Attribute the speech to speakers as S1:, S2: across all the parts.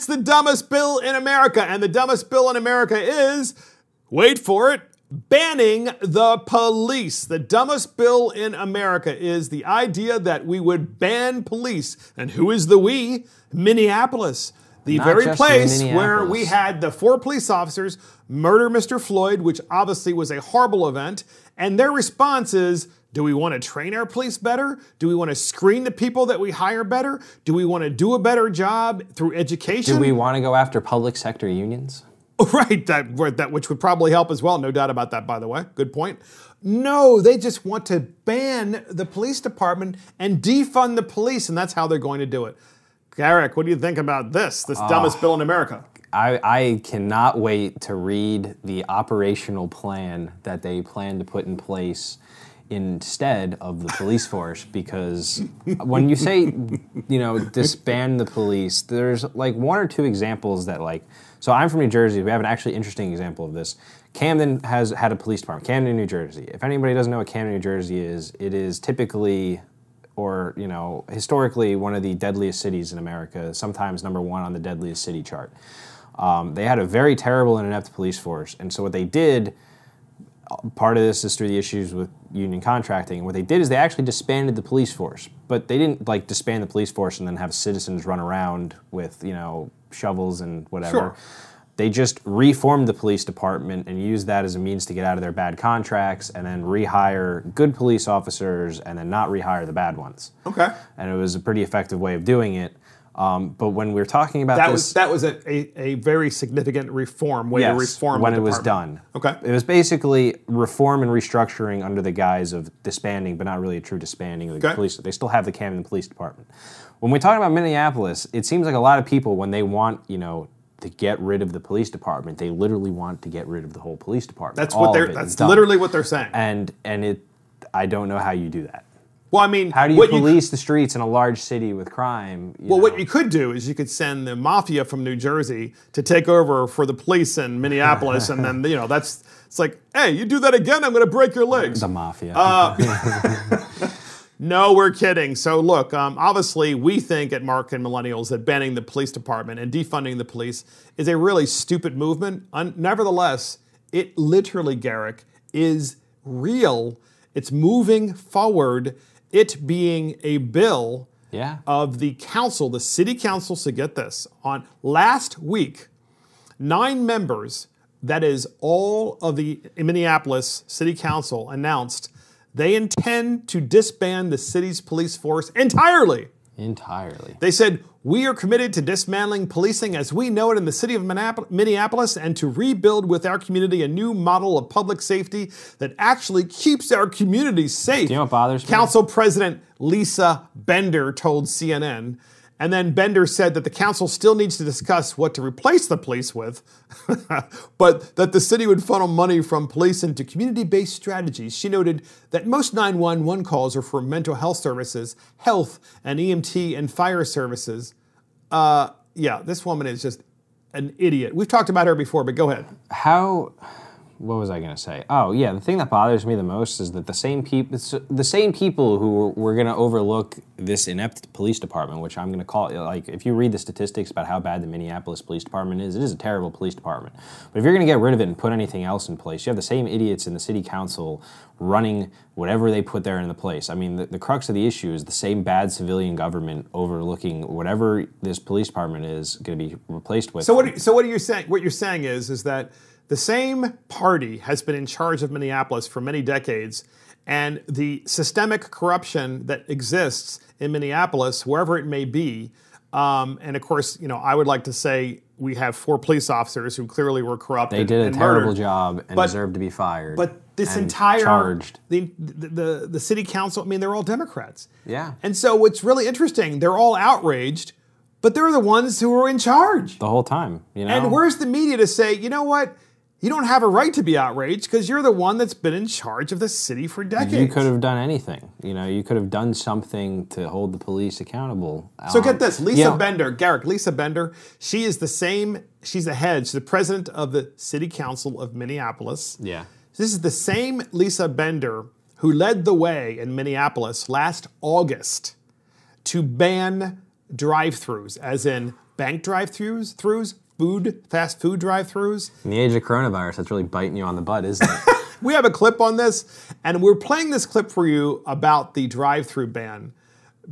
S1: It's the dumbest bill in America. And the dumbest bill in America is, wait for it, banning the police. The dumbest bill in America is the idea that we would ban police. And who is the we? Minneapolis. The
S2: Not
S1: very
S2: just
S1: place
S2: in
S1: where we had the 4 police officers murder Mr. Floyd, which obviously was a horrible event. And their response is, do we want to train our police better? Do we want to screen the people that we hire better? Do we want to do a better job through education?
S2: Do we want to go after public sector unions?
S1: Right, that which would probably help as well. No doubt about that, by the way. Good point. No, they just want to ban the police department and defund the police, and that's how they're going to do it. Garrick, what do you think about this dumbest bill in America?
S2: I cannot wait to read the operational plan that they plan to put in place instead of the police force, because when you say, disband the police, there's like 1 or 2 examples that so I'm from New Jersey. We have an actually interesting example of this. Camden has had a police department, Camden, New Jersey. If anybody doesn't know what Camden, New Jersey is, it is typically or historically one of the deadliest cities in America, sometimes #1 on the deadliest city chart. They had a very terrible and inept police force, and so what they did, part of this is through the issues with union contracting. What they did is they actually disbanded the police force, but they didn't disband the police force and then have citizens run around with shovels and whatever.
S1: Sure.
S2: They just reformed the police department and used that as a means to get out of their bad contracts and then rehire good police officers and then not rehire the bad ones.
S1: Okay.
S2: And it was a pretty effective way of doing it. But when we're talking about
S1: that was a very significant way to reform
S2: when
S1: the
S2: it was
S1: department.
S2: done.
S1: Okay.
S2: It was basically reform and restructuring under the guise of disbanding, but not really a true disbanding of the police. They still have the Camden Police Department. When we talk about Minneapolis, it seems like a lot of people, when they want, to get rid of the police department, they literally want to get rid of the whole police department.
S1: That's literally what they're saying.
S2: And I don't know how you do that.
S1: Well, I mean,
S2: how do you police the streets in a large city with crime?
S1: What you could do is you could send the mafia from New Jersey to take over for the police in Minneapolis, and then it's like, hey, you do that again, I'm going to break your legs.
S2: The mafia.
S1: No, we're kidding. So look, obviously we think at Mark and Millennials that banning the police department and defunding the police is a really stupid movement. Nevertheless, it literally, Garrick, is real. It's moving forward. It being a bill of the council, the city council, so get this, on last week, 9 members, that is all of the Minneapolis City Council, announced they intend to disband the city's police force entirely.
S2: Entirely.
S1: They said, we are committed to dismantling policing as we know it in the city of Minneapolis and to rebuild with our community a new model of public safety that actually keeps our community safe.
S2: Do you know what bothers me?
S1: Council President Lisa Bender told CNN. And then Bender said that the council still needs to discuss what to replace the police with, but that the city would funnel money from police into community-based strategies. She noted that most 911 calls are for mental health services, health, and EMT and fire services. This woman is just an idiot. We've talked about her before, but go ahead.
S2: What was I going to say? Oh, yeah, the thing that bothers me the most is that the same people who were going to overlook this inept police department, which I'm going to call it, if you read the statistics about how bad the Minneapolis Police Department is, it is a terrible police department. But if you're going to get rid of it and put anything else in place, you have the same idiots in the city council running whatever they put there in the place. I mean, the crux of the issue is the same bad civilian government overlooking whatever this police department is going to be replaced with.
S1: So what you're saying is that the same party has been in charge of Minneapolis for many decades, and the systemic corruption that exists in Minneapolis, wherever it may be, and of course, I would like to say we have 4 police officers who clearly were corrupt.
S2: They did a terrible job and deserve to be fired.
S1: But this entire
S2: charged.
S1: The city council, they're all Democrats.
S2: Yeah.
S1: And so what's really interesting, they're all outraged, but they're the ones who are in charge
S2: the whole time.
S1: And where's the media to say, you know what? You don't have a right to be outraged because you're the one that's been in charge of the city for decades.
S2: You could have done anything. You could have done something to hold the police accountable.
S1: So get this, Lisa Bender, Garrick, Lisa Bender, she's the president of the City Council of Minneapolis.
S2: Yeah.
S1: This is the same Lisa Bender who led the way in Minneapolis last August to ban drive-thrus, as in bank drive-throughs, fast food drive-throughs.
S2: In the age of coronavirus, that's really biting you on the butt, isn't it?
S1: We have a clip on this, and we're playing this clip for you about the drive-through ban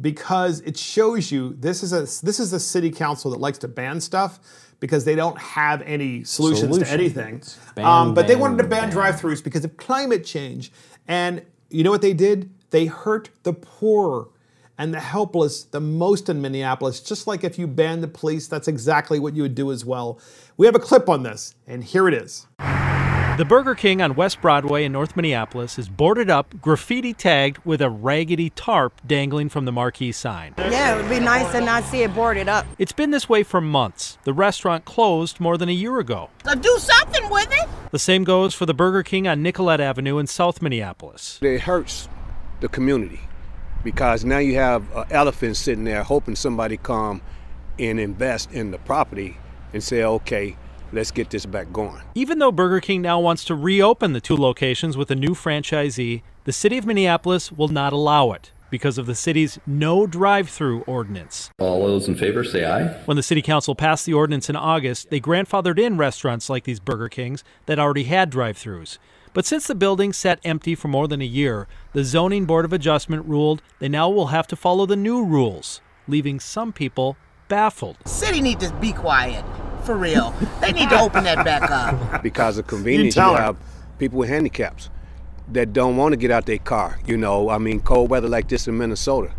S1: because it shows you this is a city council that likes to ban stuff because they don't have any solutions to anything. But they wanted to ban drive-throughs because of climate change. And you know what they did? They hurt the poor and the helpless the most in Minneapolis. Just like if you ban the police, that's exactly what you would do as well. We have a clip on this, and here it is.
S3: The Burger King on West Broadway in North Minneapolis is boarded up, graffiti tagged with a raggedy tarp dangling from the marquee sign.
S4: Yeah, it would be nice to not see it boarded up.
S3: It's been this way for months. The restaurant closed more than a year ago.
S4: So do something with it.
S3: The same goes for the Burger King on Nicollet Avenue in South Minneapolis.
S5: It hurts the community because now you have elephants sitting there hoping somebody come and invest in the property and say, okay, let's get this back going.
S3: Even though Burger King now wants to reopen the 2 locations with a new franchisee, the city of Minneapolis will not allow it because of the city's no drive-through ordinance.
S6: All those in favor say aye.
S3: When the city council passed the ordinance in August, they grandfathered in restaurants like these Burger Kings that already had drive-throughs. But since the building sat empty for more than a year, the Zoning Board of Adjustment ruled they now will have to follow the new rules, leaving some people baffled.
S4: City need to be quiet. For real. They need to open that back up.
S5: Because of convenience, you have people with handicaps that don't want to get out their car. You know, I mean, cold weather like this in Minnesota,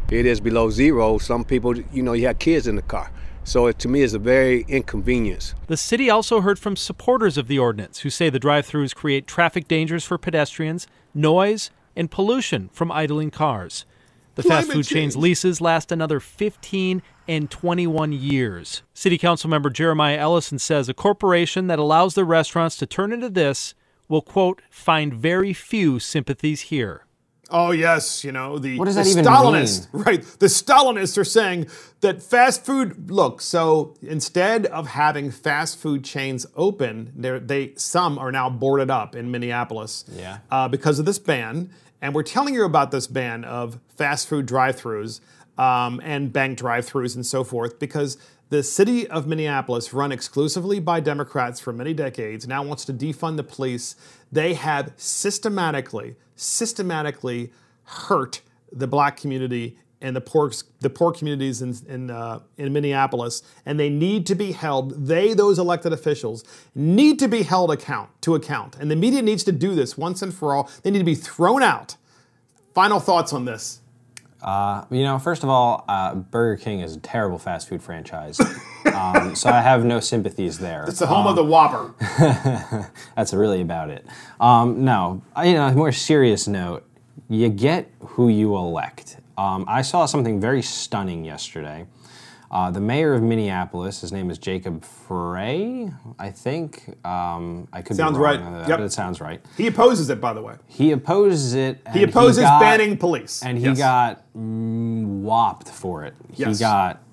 S5: it is below zero. Some people, you know, you have kids in the car. So to me, it's a very inconvenience.
S3: The city also heard from supporters of the ordinance who say the drive-thrus create traffic dangers for pedestrians, noise, and pollution from idling cars. The fast food chain's leases last another 15 and 21 years. City Council member Jeremiah Ellison says a corporation that allows their restaurants to turn into this will, quote, find very few sympathies here.
S1: Oh, yes, you know,
S2: what does that even
S1: Stalinists,
S2: mean?
S1: right? The Stalinists are saying that fast food, look, so instead of having fast food chains open, some are now boarded up in Minneapolis because of this ban. And we're telling you about this ban of fast food drive-thrus and bank drive-thrus and so forth because the city of Minneapolis, run exclusively by Democrats for many decades, now wants to defund the police. They have systematically hurt the black community and the poor communities in Minneapolis, and they need to be held. Those elected officials, need to be held to account, and the media needs to do this once and for all. They need to be thrown out. Final thoughts on this?
S2: You know, first of all, Burger King is a terrible fast food franchise, so I have no sympathies there.
S1: It's the home of the Whopper.
S2: That's really about it. No, you know, a more serious note, you get who you elect. I saw something very stunning yesterday. The mayor of Minneapolis, his name is Jacob Frey, I think. I could
S1: sounds
S2: be wrong
S1: right.
S2: on that,
S1: Yep.
S2: but it sounds right.
S1: He opposes it, by the way.
S2: He opposes it.
S1: He opposes banning police.
S2: And he got whopped for it.
S1: Yes.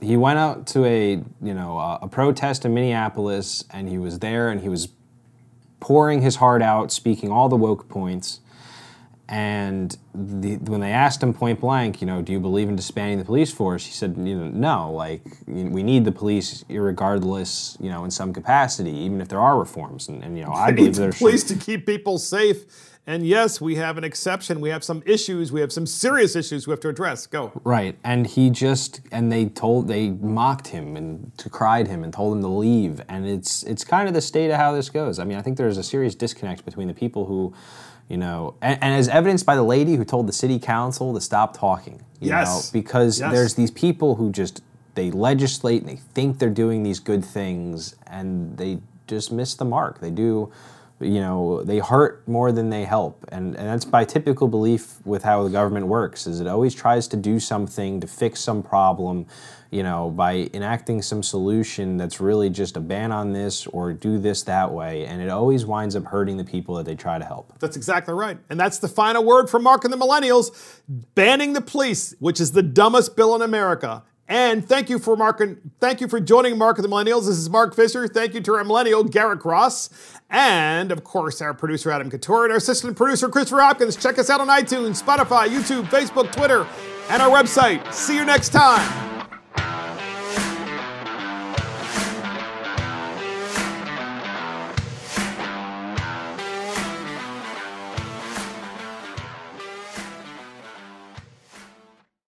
S2: He went out to a protest in Minneapolis, and he was there, and he was pouring his heart out, speaking all the woke points. And when they asked him point blank, you know, do you believe in disbanding the police force? He said, you know, no, like, we need the police irregardless, you know, in some capacity, even if there are reforms. And you know, I believe there's
S1: police to keep people safe. And yes, we have an exception. We have some issues. We have some serious issues we have to address. Go.
S2: Right. And they mocked him and decried him and told him to leave. And it's kind of the state of how this goes. I mean, I think there's a serious disconnect between the people who, you know, and as evidenced by the lady who told the city council to stop talking. You know, because there's these people who they legislate and they think they're doing these good things and they just miss the mark. They do, you know, they hurt more than they help. And that's by typical belief with how the government works, is it always tries to do something to fix some problem, you know, by enacting some solution that's really just a ban on this or do this that way, and it always winds up hurting the people that they try to help.
S1: That's exactly right. And that's the final word from Mark and the Millennials, banning the police, which is the dumbest bill in America. And thank you for joining Mark and the Millennials. This is Mark Fisher. Thank you to our millennial, Garrett Ross. And, of course, our producer, Adam Couture, and our assistant producer, Christopher Hopkins. Check us out on iTunes, Spotify, YouTube, Facebook, Twitter, and our website. See you next time.